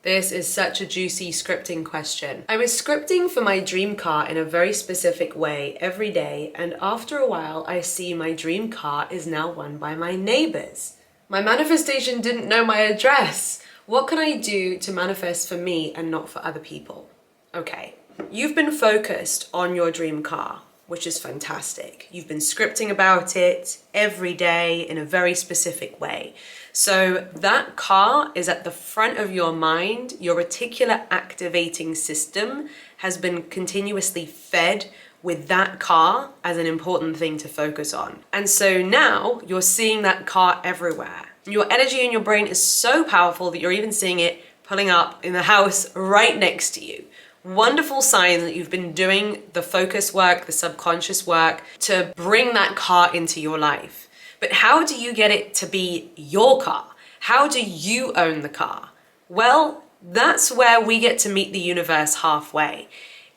This is such a juicy scripting question. I was scripting for my dream car in a very specific way every day, and after a while I see my dream car is now won by my neighbors. My manifestation didn't know my address. What can I do to manifest for me and not for other people? Okay, you've been focused on your dream car, which is fantastic. You've been scripting about it every day in a very specific way. So that car is at the front of your mind. Your reticular activating system has been continuously fed with that car as an important thing to focus on. And so now you're seeing that car everywhere. Your energy in your brain is so powerful that you're even seeing it pulling up in the house right next to you. Wonderful sign that you've been doing the focus work, the subconscious work to bring that car into your life. But how do you get it to be your car? How do you own the car? Well, that's where we get to meet the universe halfway.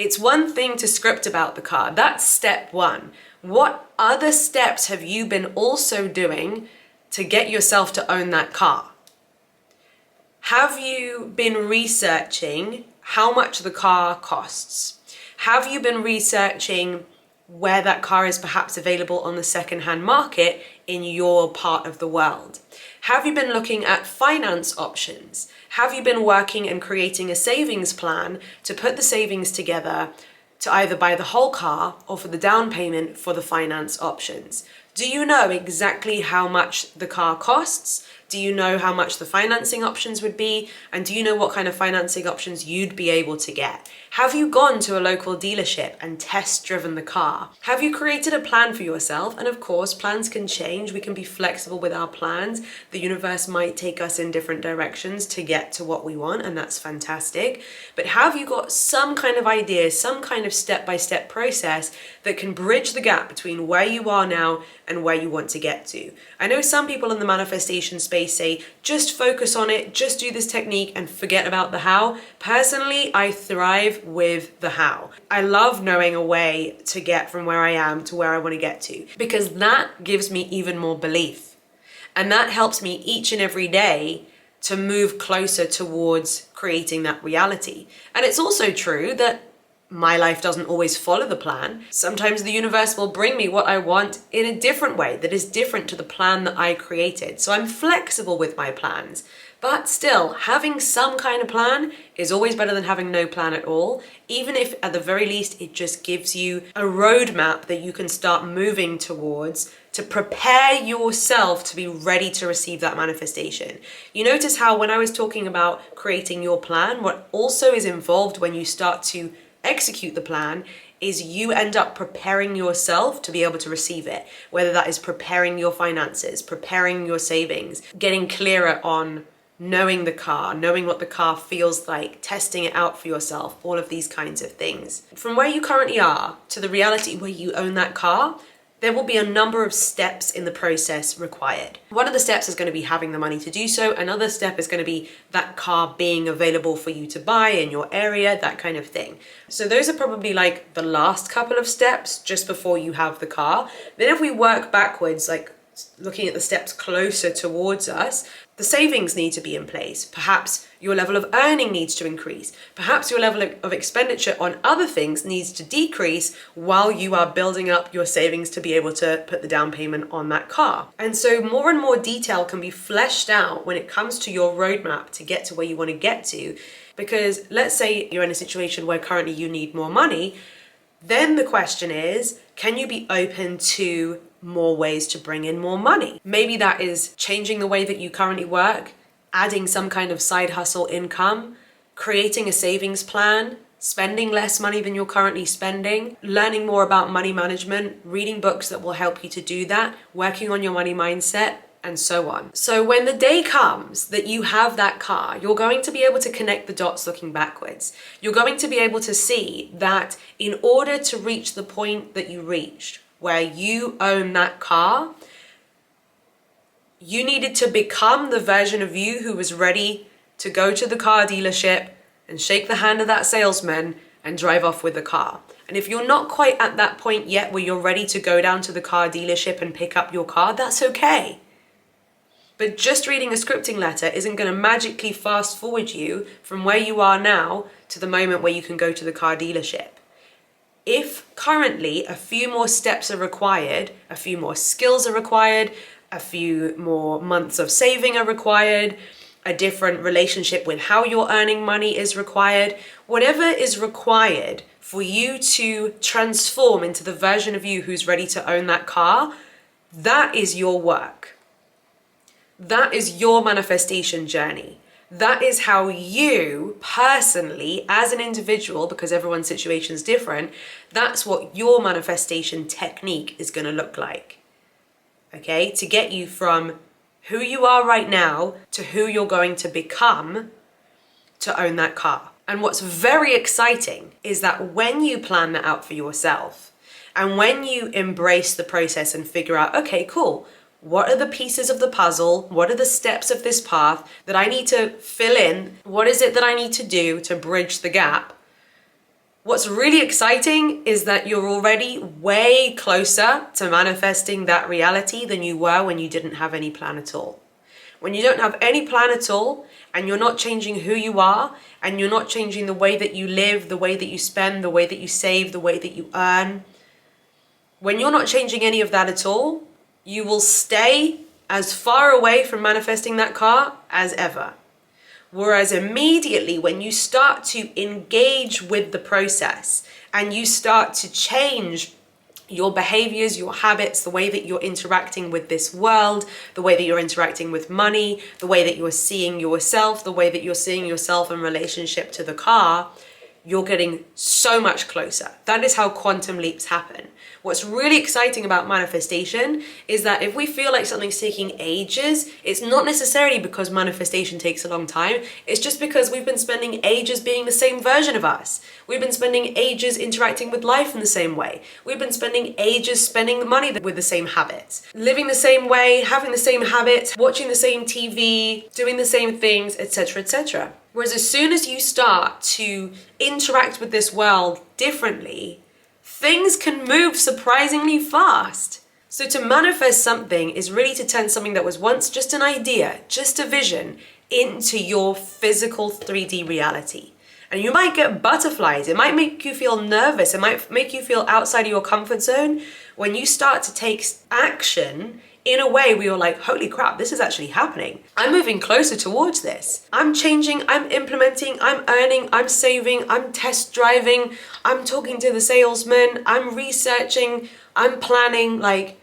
It's one thing to script about the car. That's step one. What other steps have you been also doing to get yourself to own that car? Have you been researching how much the car costs? Have you been researching where that car is perhaps available on the second-hand market in your part of the world? Have you been looking at finance options? Have you been working and creating a savings plan to put the savings together to either buy the whole car or for the down payment for the finance options? Do you know exactly how much the car costs? Do you know how much the financing options would be? And do you know what kind of financing options you'd be able to get? Have you gone to a local dealership and test driven the car? Have you created a plan for yourself? And of course, plans can change. We can be flexible with our plans. The universe might take us in different directions to get to what we want, and that's fantastic. But have you got some kind of idea, some kind of step-by-step process that can bridge the gap between where you are now and where you want to get to? I know some people in the manifestation space say, just focus on it, just do this technique and forget about the how. Personally, I thrive with the how. I love knowing a way to get from where I am to where I want to get to, because that gives me even more belief. And that helps me each and every day to move closer towards creating that reality. And it's also true that my life doesn't always follow the plan. Sometimes the universe will bring me what I want in a different way that is different to the plan that I created. So I'm flexible with my plans. But still, having some kind of plan is always better than having no plan at all, even if at the very least it just gives you a roadmap that you can start moving towards to prepare yourself to be ready to receive that manifestation. You notice how when I was talking about creating your plan, what also is involved when you start to execute the plan is you end up preparing yourself to be able to receive it, whether that is preparing your finances, preparing your savings, getting clearer on knowing the car, knowing what the car feels like, testing it out for yourself, all of these kinds of things. From where you currently are to the reality where you own that car, there will be a number of steps in the process required. One of the steps is going to be having the money to do so. Another step is going to be that car being available for you to buy in your area, that kind of thing. So those are probably like the last couple of steps just before you have the car. Then if we work backwards, like looking at the steps closer towards us, the savings need to be in place. Perhaps your level of earning needs to increase. Perhaps your level of expenditure on other things needs to decrease while you are building up your savings to be able to put the down payment on that car. And so more and more detail can be fleshed out when it comes to your roadmap to get to where you want to get to. Because let's say you're in a situation where currently you need more money, then the question is, can you be open to more ways to bring in more money? Maybe that is changing the way that you currently work, adding some kind of side hustle income, creating a savings plan, spending less money than you're currently spending, learning more about money management, reading books that will help you to do that, working on your money mindset, and so on. So when the day comes that you have that car, you're going to be able to connect the dots looking backwards. You're going to be able to see that in order to reach the point that you reached, where you own that car, you needed to become the version of you who was ready to go to the car dealership and shake the hand of that salesman and drive off with the car. And if you're not quite at that point yet where you're ready to go down to the car dealership and pick up your car, that's okay. But just reading a scripting letter isn't going to magically fast forward you from where you are now to the moment where you can go to the car dealership. If currently a few more steps are required, a few more skills are required, a few more months of saving are required, a different relationship with how you're earning money is required, whatever is required for you to transform into the version of you who's ready to own that car, that is your work. That is your manifestation journey. That is how you personally, as an individual, because everyone's situation is different, that's what your manifestation technique is going to look like. Okay? To get you from who you are right now to who you're going to become to own that car. And what's very exciting is that when you plan that out for yourself and when you embrace the process and figure out, okay, cool, what are the pieces of the puzzle? What are the steps of this path that I need to fill in? What is it that I need to do to bridge the gap? What's really exciting is that you're already way closer to manifesting that reality than you were when you didn't have any plan at all. When you don't have any plan at all, and you're not changing who you are, and you're not changing the way that you live, the way that you spend, the way that you save, the way that you earn, when you're not changing any of that at all, you will stay as far away from manifesting that car as ever. Whereas immediately when you start to engage with the process and you start to change your behaviors, your habits, the way that you're interacting with this world, the way that you're interacting with money, the way that you're seeing yourself, the way that you're seeing yourself in relationship to the car, you're getting so much closer. That is how quantum leaps happen. What's really exciting about manifestation is that if we feel like something's taking ages, it's not necessarily because manifestation takes a long time. It's just because we've been spending ages being the same version of us. We've been spending ages interacting with life in the same way. We've been spending ages spending the money with the same habits, living the same way, having the same habits, watching the same TV, doing the same things, etc., etc. Whereas as soon as you start to interact with this world differently, things can move surprisingly fast. So to manifest something is really to turn something that was once just an idea, just a vision, into your physical 3D reality. And you might get butterflies. It might make you feel nervous. It might make you feel outside of your comfort zone when you start to take action in a way where you're like, holy crap, this is actually happening. I'm moving closer towards this. I'm changing, I'm implementing, I'm earning, I'm saving, I'm test driving, I'm talking to the salesman, I'm researching, I'm planning. Like,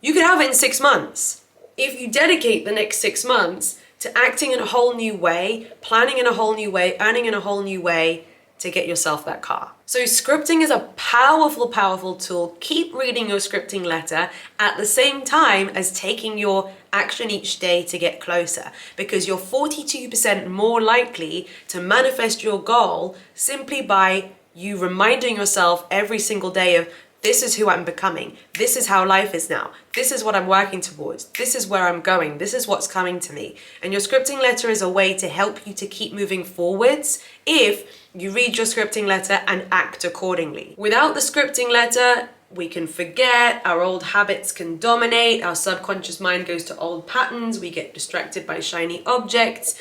you could have it in 6 months. If you dedicate the next 6 months to acting in a whole new way, planning in a whole new way, earning in a whole new way to get yourself that car. So scripting is a powerful, powerful tool. Keep reading your scripting letter at the same time as taking your action each day to get closer, because you're 42% more likely to manifest your goal simply by you reminding yourself every single day of, this is who I'm becoming. This is how life is now. This is what I'm working towards. This is where I'm going. This is what's coming to me. And your scripting letter is a way to help you to keep moving forwards if you read your scripting letter and act accordingly. Without the scripting letter, we can forget, our old habits can dominate, our subconscious mind goes to old patterns, we get distracted by shiny objects,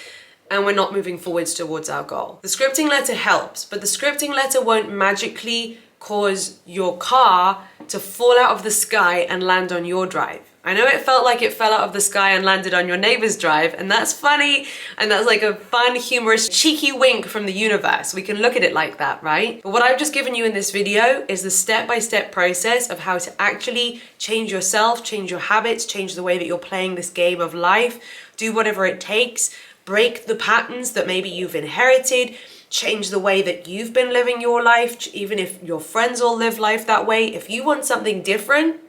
and we're not moving forwards towards our goal. The scripting letter helps, but the scripting letter won't magically cause your car to fall out of the sky and land on your drive. I know it felt like it fell out of the sky and landed on your neighbor's drive, and that's funny, and that's like a fun, humorous, cheeky wink from the universe. We can look at it like that, right? But what I've just given you in this video is the step-by-step process of how to actually change yourself, change your habits, change the way that you're playing this game of life, do whatever it takes, break the patterns that maybe you've inherited, change the way that you've been living your life, even if your friends all live life that way. If you want something different,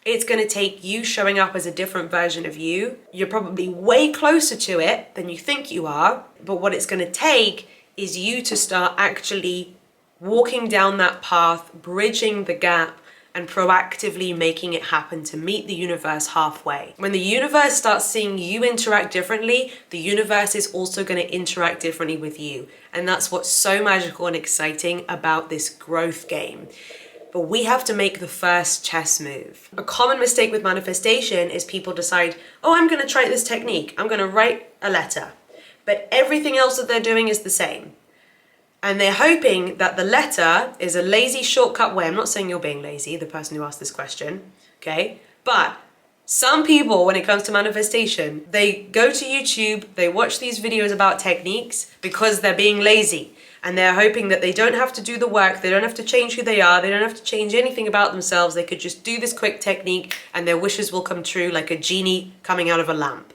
it's going to take you showing up as a different version of you. You're probably way closer to it than you think you are, but what it's going to take is you to start actually walking down that path, bridging the gap, and proactively making it happen to meet the universe halfway. When the universe starts seeing you interact differently, the universe is also going to interact differently with you. And that's what's so magical and exciting about this growth game. but we have to make the first chess move. A common mistake with manifestation is people decide, oh, I'm gonna try this technique. I'm gonna write a letter. But everything else that they're doing is the same. And they're hoping that the letter is a lazy shortcut way. I'm not saying you're being lazy, the person who asked this question, okay? But some people, when it comes to manifestation, they go to YouTube, they watch these videos about techniques because they're being lazy. And they're hoping that they don't have to do the work, they don't have to change who they are, they don't have to change anything about themselves. They could just do this quick technique and their wishes will come true like a genie coming out of a lamp.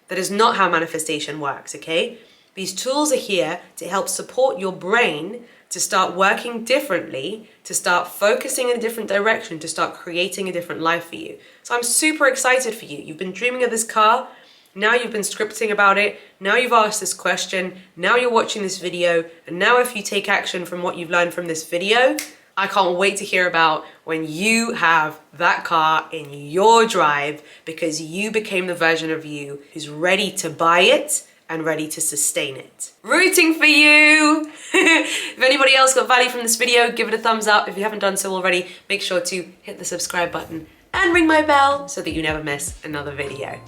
That is not how manifestation works, okay? These tools are here to help support your brain to start working differently, to start focusing in a different direction, to start creating a different life for you. So I'm super excited for you. You've been dreaming of this car, now you've been scripting about it, now you've asked this question, now you're watching this video, and now if you take action from what you've learned from this video, I can't wait to hear about when you have that car in your drive because you became the version of you who's ready to buy it and ready to sustain it. Rooting for you! If anybody else got value from this video, give it a thumbs up. If you haven't done so already, make sure to hit the subscribe button and ring my bell so that you never miss another video.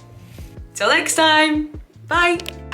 Till next time, bye!